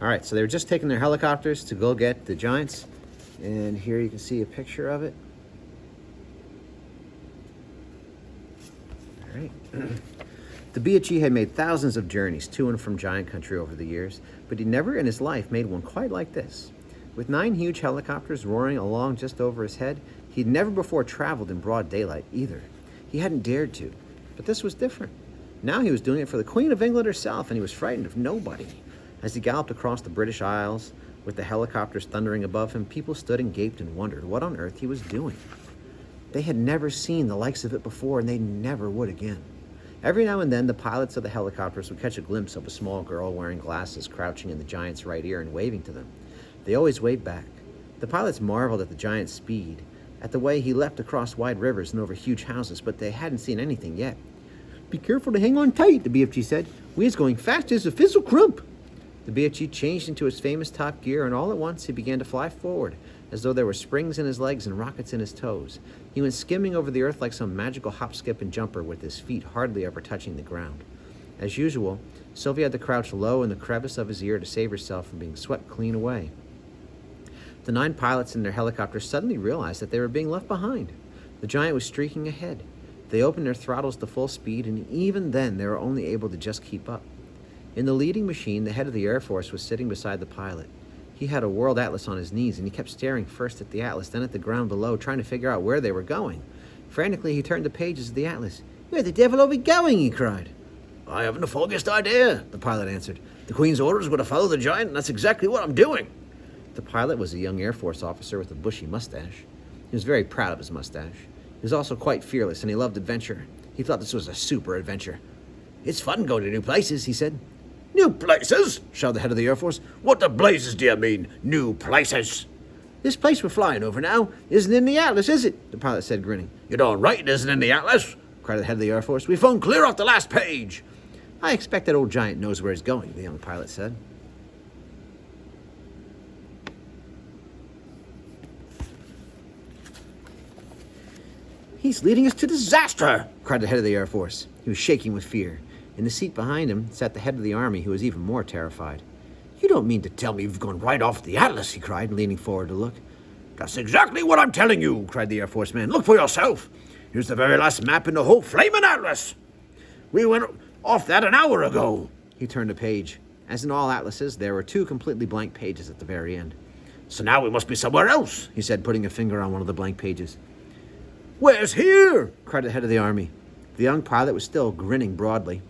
All right, so they were just taking their helicopters to go get the Giants. And here you can see a picture of it. All right. The BFG had made thousands of journeys to and from Giant Country over the years, but he never in his life made one quite like this. With 9 huge helicopters roaring along just over his head, he'd never before traveled in broad daylight either. He hadn't dared to, but this was different. Now he was doing it for the Queen of England herself, and he was frightened of nobody. As he galloped across the British Isles, with the helicopters thundering above him, people stood and gaped and wondered what on earth he was doing. They had never seen the likes of it before, and they never would again. Every now and then, the pilots of the helicopters would catch a glimpse of a small girl wearing glasses crouching in the Giant's right ear and waving to them. They always waved back. The pilots marveled at the Giant's speed, at the way he leapt across wide rivers and over huge houses, but they hadn't seen anything yet. "Be careful to hang on tight," the BFG said. "We is going fast as a fizzle crump." The BFG changed into his famous top gear, and all at once he began to fly forward, as though there were springs in his legs and rockets in his toes. He went skimming over the earth like some magical hop, skip, and jumper, with his feet hardly ever touching the ground. As usual, Sylvia had to crouch low in the crevice of his ear to save herself from being swept clean away. The 9 pilots in their helicopters suddenly realized that they were being left behind. The Giant was streaking ahead. They opened their throttles to full speed, and even then they were only able to just keep up. In the leading machine, the head of the Air Force was sitting beside the pilot. He had a world atlas on his knees, and he kept staring first at the atlas, then at the ground below, trying to figure out where they were going. Frantically, he turned the pages of the atlas. "Where the devil are we going?" he cried. "I haven't the foggiest idea," the pilot answered. "The Queen's orders were to follow the Giant, and that's exactly what I'm doing." The pilot was a young Air Force officer with a bushy mustache. He was very proud of his mustache. He was also quite fearless, and he loved adventure. He thought this was a super adventure. "It's fun going to new places," he said. "New places?" shouted the head of the Air Force. "What the blazes do you mean, new places?" "This place we're flying over now isn't in the atlas, is it?" the pilot said, grinning. "You're darn right it isn't in the atlas," cried the head of the Air Force. "We phoned clear off the last page." "I expect that old Giant knows where he's going," the young pilot said. "He's leading us to disaster," cried the head of the Air Force. He was shaking with fear. In the seat behind him sat the head of the Army, who was even more terrified. "You don't mean to tell me you've gone right off the atlas," he cried, leaning forward to look. "That's exactly what I'm telling you," cried the Air Force man. "Look for yourself. Here's the very last map in the whole flaming atlas. We went off that an hour ago." He turned a page. As in all atlases, there were 2 completely blank pages at the very end. "So now we must be somewhere else," he said, putting a finger on one of the blank pages. "Where's here?" cried the head of the Army. The young pilot was still grinning broadly.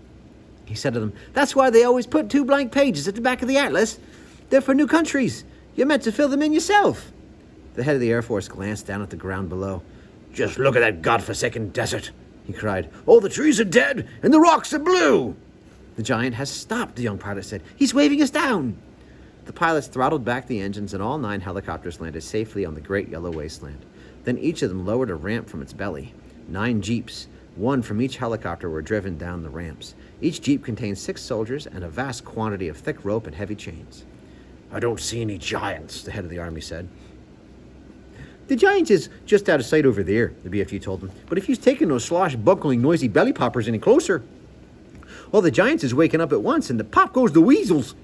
He said to them, "That's why they always put 2 blank pages at the back of the atlas. They're for new countries. You're meant to fill them in yourself." The head of the Air Force glanced down at the ground below. "Just look at that godforsaken desert," he cried. "All the trees are dead, and the rocks are blue." "The Giant has stopped," the young pilot said. "He's waving us down." The pilots throttled back the engines, and all 9 helicopters landed safely on the great yellow wasteland. Then each of them lowered a ramp from its belly. 9 jeeps, 1 from each helicopter, were driven down the ramps. Each jeep contained 6 soldiers and a vast quantity of thick rope and heavy chains. "I don't see any Giants," the head of the Army said. "The Giant is just out of sight over there," the BFG told them. "But if he's taking those slosh-buckling, noisy belly poppers any closer, well, the Giants is waking up at once, and the pop goes the weasels."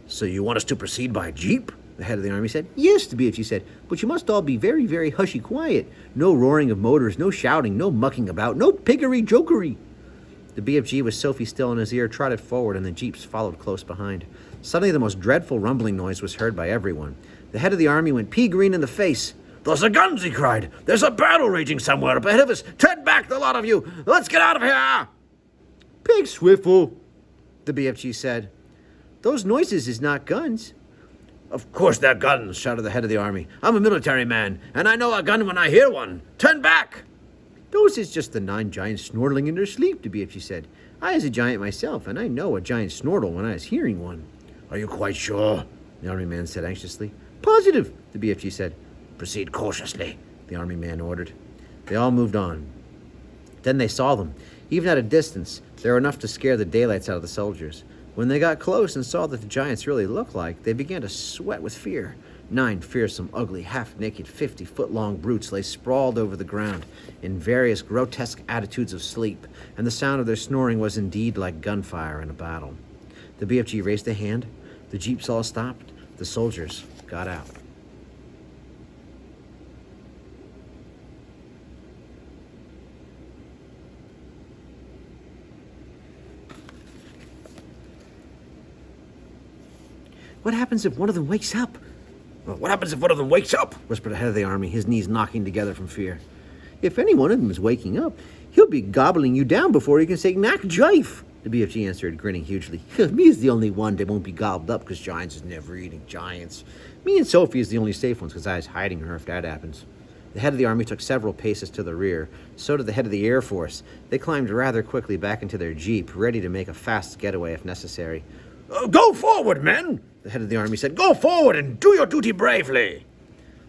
"So you want us to proceed by jeep?" the head of the Army said. "Yes," the BFG said, "but you must all be very, very hushy quiet. No roaring of motors, no shouting, no mucking about, no piggery-jokery." The BFG, with Sophie still in his ear, trotted forward, and the jeeps followed close behind. Suddenly, the most dreadful rumbling noise was heard by everyone. The head of the Army went pea-green in the face. "Those are guns," he cried. "There's a battle raging somewhere up ahead of us. Turn back, the lot of you. Let's get out of here." "Pig swiffle," the BFG said. "Those noises is not guns." "Of course they're guns," shouted the head of the Army. "I'm a military man, and I know a gun when I hear one. Turn back." "Those is just the 9 giants snortling in their sleep," the BFG said. "I is a giant myself, and I know a giant snortle when I is hearing one." "Are you quite sure?" the Army man said anxiously. "Positive," the BFG said. "Proceed cautiously," the Army man ordered. They all moved on. Then they saw them. Even at a distance, they were enough to scare the daylights out of the soldiers. When they got close and saw that the giants really looked like, they began to sweat with fear. 9 fearsome, ugly, half-naked, 50-foot-long brutes lay sprawled over the ground in various grotesque attitudes of sleep, and the sound of their snoring was indeed like gunfire in a battle. The BFG raised a hand. The jeeps all stopped. The soldiers got out. What happens if one of them wakes up? Well, what happens if one of them wakes up? Whispered the head of the army, his knees knocking together from fear. If any one of them is waking up, he'll be gobbling you down before he can say knack jive, the BFG answered, grinning hugely. Me is the only one that won't be gobbled up because Giants is never eating giants. Me and Sophie is the only safe ones because I was hiding her if that happens. The head of the army took several paces to the rear. So did the head of the Air Force. They climbed rather quickly back into their jeep, ready to make a fast getaway if necessary. Go forward, men, the head of the army said. Go forward and do your duty bravely.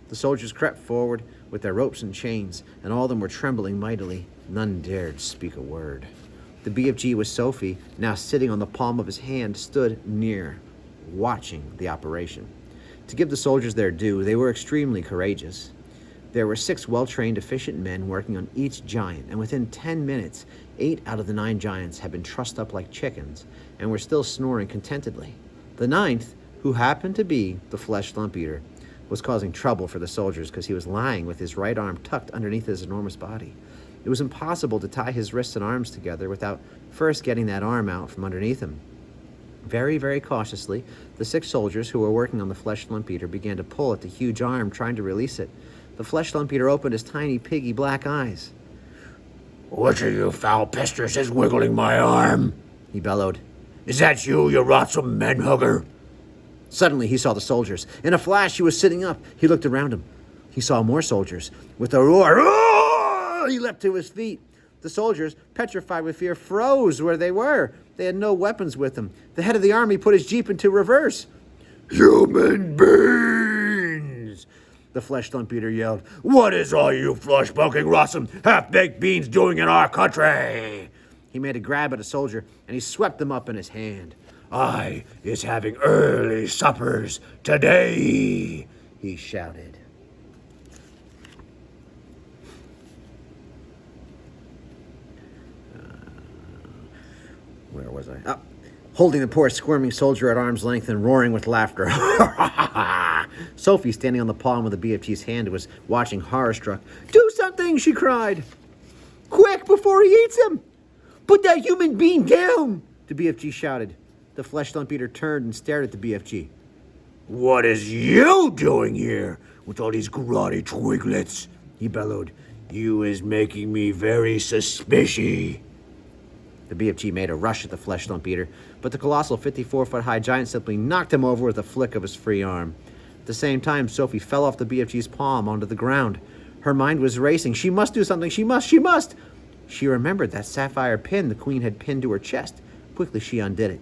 The soldiers crept forward with their ropes and chains, and all of them were trembling mightily. None dared speak a word. The BFG with Sophie, now sitting on the palm of his hand, stood near, watching the operation. To give the soldiers their due, they were extremely courageous. There were 6 well-trained, efficient men working on each giant, and within 10 minutes, 8 out of the 9 giants had been trussed up like chickens and were still snoring contentedly. The 9th, who happened to be the flesh lump eater, was causing trouble for the soldiers because he was lying with his right arm tucked underneath his enormous body. It was impossible to tie his wrists and arms together without first getting that arm out from underneath him. Very, very cautiously, the 6 soldiers who were working on the flesh lump eater began to pull at the huge arm, trying to release it. The flesh lump eater opened his tiny, piggy black eyes. Which of you foul pesters is wiggling my arm? He bellowed. Is that you rotsome men-hugger? Suddenly, he saw the soldiers. In a flash, he was sitting up. He looked around him. He saw more soldiers. With a roar, he leapt to his feet. The soldiers, petrified with fear, froze where they were. They had no weapons with them. The head of the army put his jeep into reverse. Human beings! The flesh lump eater yelled. What is all you flush-bucking, rossum, half-baked beans doing in our country? He made a grab at a soldier, and he swept them up in his hand. I is having early suppers today, he shouted. Where was I? Holding the poor squirming soldier at arm's length and roaring with laughter. Sophie, standing on the palm of the BFG's hand, was watching horror-struck. Do something, she cried. Quick, before he eats him! Put that human being down, the BFG shouted. The flesh lump eater turned and stared at the BFG. What is you doing here with all these grotty twiglets? He bellowed. You is making me very suspicious. The BFG made a rush at the flesh lump eater, but the colossal 54-foot-high giant simply knocked him over with a flick of his free arm. At the same time, Sophie fell off the BFG's palm onto the ground. Her mind was racing. She must do something. She must. She remembered that sapphire pin the queen had pinned to her chest. Quickly, she undid it.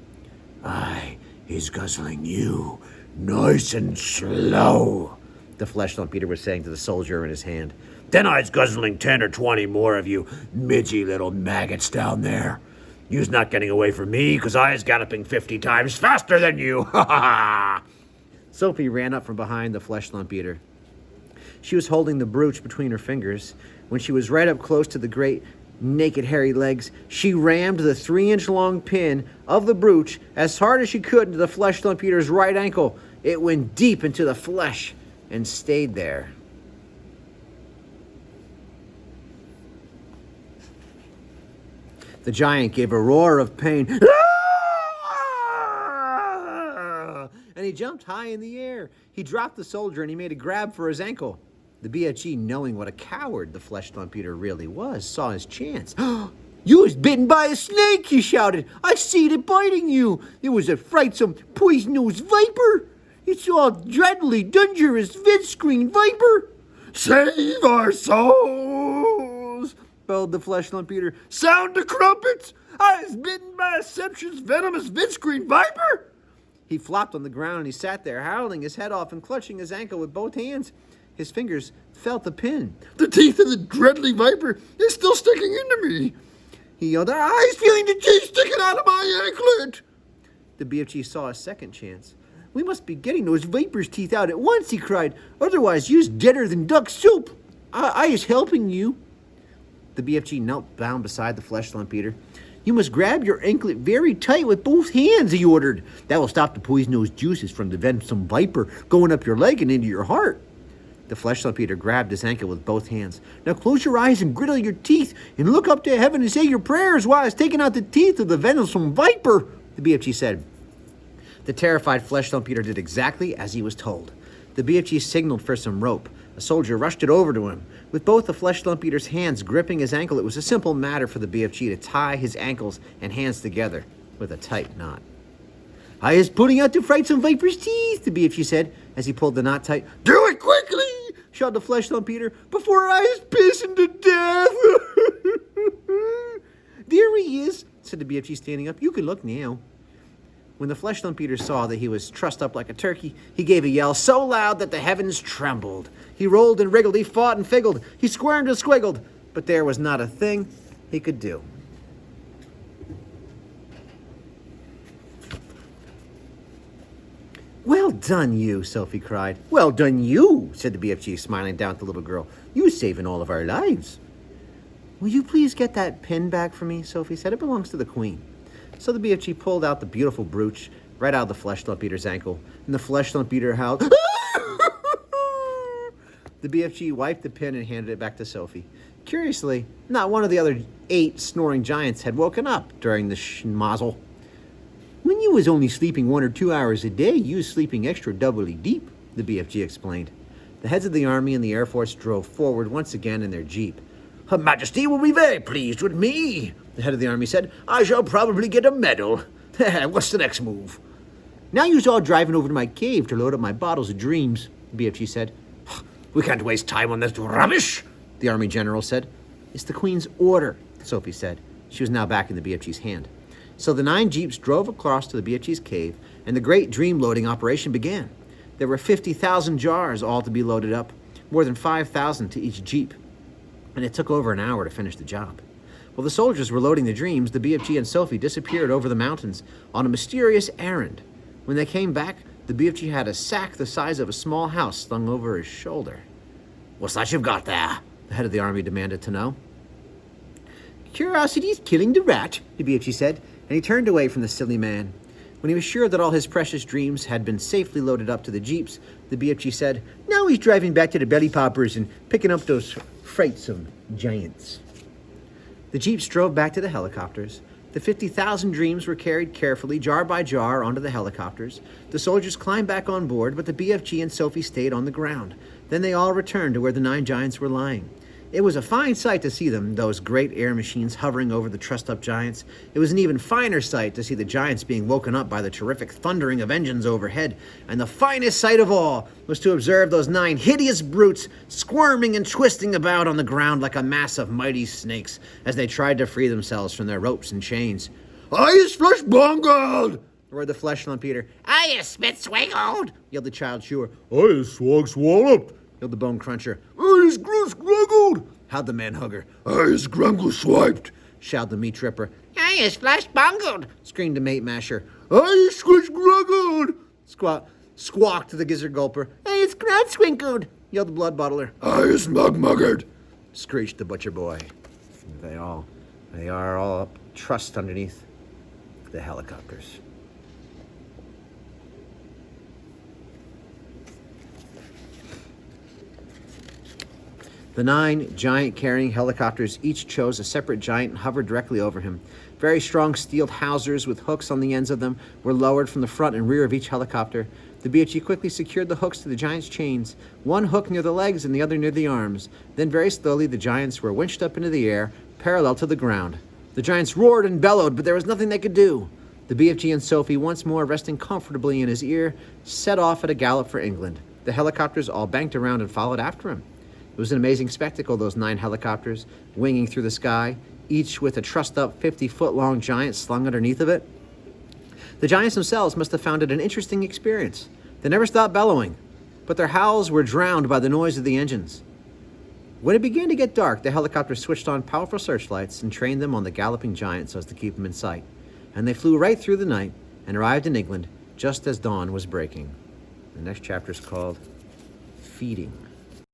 I is guzzling you, nice and slow, the flesh lump eater was saying to the soldier in his hand. Then I's guzzling 10 or 20 more of you midgy little maggots down there. You's not getting away from me, 'cause I's galloping 50 times faster than you. Ha ha ha! Sophie ran up from behind the flesh lump eater. She was holding the brooch between her fingers. When she was right up close to the great, naked, hairy legs, she rammed the 3-inch-long pin of the brooch as hard as she could into the flesh lump eater's right ankle. It went deep into the flesh and stayed there. The giant gave a roar of pain, and he jumped high in the air. He dropped the soldier and he made a grab for his ankle. The BFG, knowing what a coward the flesh lump eater really was, saw his chance. You was bitten by a snake, he shouted. I seen it biting you. It was a frightsome, poisonous viper. It's all dreadfully dangerous vidscreen viper. Save our souls, bellowed the flesh lump eater. Sound the crumpets! I was bitten by a seption's venomous vidscreen viper. He flopped on the ground and he sat there, howling his head off and clutching his ankle with both hands. His fingers felt the pin. The teeth of the dreadly viper is still sticking into me. He yelled, I's feeling the teeth sticking out of my anklet. The BFG saw a second chance. We must be getting those viper's teeth out at once, he cried. Otherwise, you's deader than duck soup. I is helping you. The BFG knelt down beside the flesh lump eater. You must grab your anklet very tight with both hands, he ordered. That will stop the poisonous juices from the venomous viper going up your leg and into your heart. The flesh eater grabbed his ankle with both hands. Now close your eyes and grittle your teeth and look up to heaven and say your prayers while it's taking out the teeth of the vennomous viper, the BFG said. The terrified flesh eater did exactly as he was told. The BFG signaled for some rope. A soldier rushed it over to him. With both the flesh eater's hands gripping his ankle, it was a simple matter for the BFG to tie his ankles and hands together with a tight knot. I is putting out the frightsome viper's teeth, the BFG said as he pulled the knot tight. Do it quickly, shouted the flesh eater, before I is pissing to death. There he is, said the BFG standing up. You can look now. When the flesh eater saw that he was trussed up like a turkey, he gave a yell so loud that the heavens trembled. He rolled and wriggled, he fought and figgled, he squirmed and squiggled, but there was not a thing he could do. Well done, you, Sophie cried. Well done, you, said the BFG, smiling down at the little girl. You saving all of our lives. Will you please get that pin back for me, Sophie said. It belongs to the Queen. So the BFG pulled out the beautiful brooch right out of the flesh eater's ankle, and the flesh eater howled. The BFG wiped the pin and handed it back to Sophie. Curiously, not one of the other 8 snoring giants had woken up during the schmozzle. When you was only sleeping 1 or 2 hours a day, you was sleeping extra doubly deep, the BFG explained. The heads of the Army and the Air Force drove forward once again in their jeep. Her Majesty will be very pleased with me, the head of the Army said. I shall probably get a medal. What's the next move? Now you's all driving over to my cave to load up my bottles of dreams, the BFG said. We can't waste time on this rubbish, the Army General said. It's the Queen's order, Sophie said. She was now back in the BFG's hand. So the 9 jeeps drove across to the BFG's cave, and the great dream loading operation began. There were 50,000 jars all to be loaded up, more than 5,000 to each jeep, and it took over an hour to finish the job. While the soldiers were loading the dreams, the BFG and Sophie disappeared over the mountains on a mysterious errand. When they came back, the BFG had a sack the size of a small house slung over his shoulder. What's that you've got there? The head of the Army demanded to know. Curiosity's killing the rat, the BFG said, and he turned away from the silly man. When he was sure that all his precious dreams had been safely loaded up to the jeeps, the BFG said, now he's driving back to the belly poppers and picking up those frightsome giants. The jeeps drove back to the helicopters. The 50,000 dreams were carried carefully, jar by jar, onto the helicopters. The soldiers climbed back on board, but the BFG and Sophie stayed on the ground. Then they all returned to where the 9 giants were lying. It was a fine sight to see them, those great air machines hovering over the trussed-up giants. It was an even finer sight to see the giants being woken up by the terrific thundering of engines overhead. And the finest sight of all was to observe those 9 hideous brutes squirming and twisting about on the ground like a mass of mighty snakes as they tried to free themselves from their ropes and chains. I is flesh bungled! Roared the flesh eater. I is spit swiggled! Yelled the child chewer. I is swog swallowed! Yelled the bone cruncher. I is gross gruggled! Howled the man hugger. I is grumgle swiped! Shouted the meat tripper. I is flesh bungled! Screamed the mate masher. I is squish gruggled! Squawked the gizzard gulper. I is crowd swinkled! Yelled the blood bottler. I is mug muggered! Screeched the butcher boy. They are all up, trussed underneath the helicopters. The 9 giant-carrying helicopters each chose a separate giant and hovered directly over him. Very strong steel hawsers with hooks on the ends of them were lowered from the front and rear of each helicopter. The BFG quickly secured the hooks to the giants' chains, one hook near the legs and the other near the arms. Then very slowly the giants were winched up into the air, parallel to the ground. The giants roared and bellowed, but there was nothing they could do. The BFG and Sophie, once more resting comfortably in his ear, set off at a gallop for England. The helicopters all banked around and followed after him. It was an amazing spectacle, those 9 helicopters, winging through the sky, each with a trussed-up 50-foot-long giant slung underneath of it. The giants themselves must have found it an interesting experience. They never stopped bellowing, but their howls were drowned by the noise of the engines. When it began to get dark, the helicopters switched on powerful searchlights and trained them on the galloping giants so as to keep them in sight. And they flew right through the night and arrived in England just as dawn was breaking. The next chapter is called Feeding.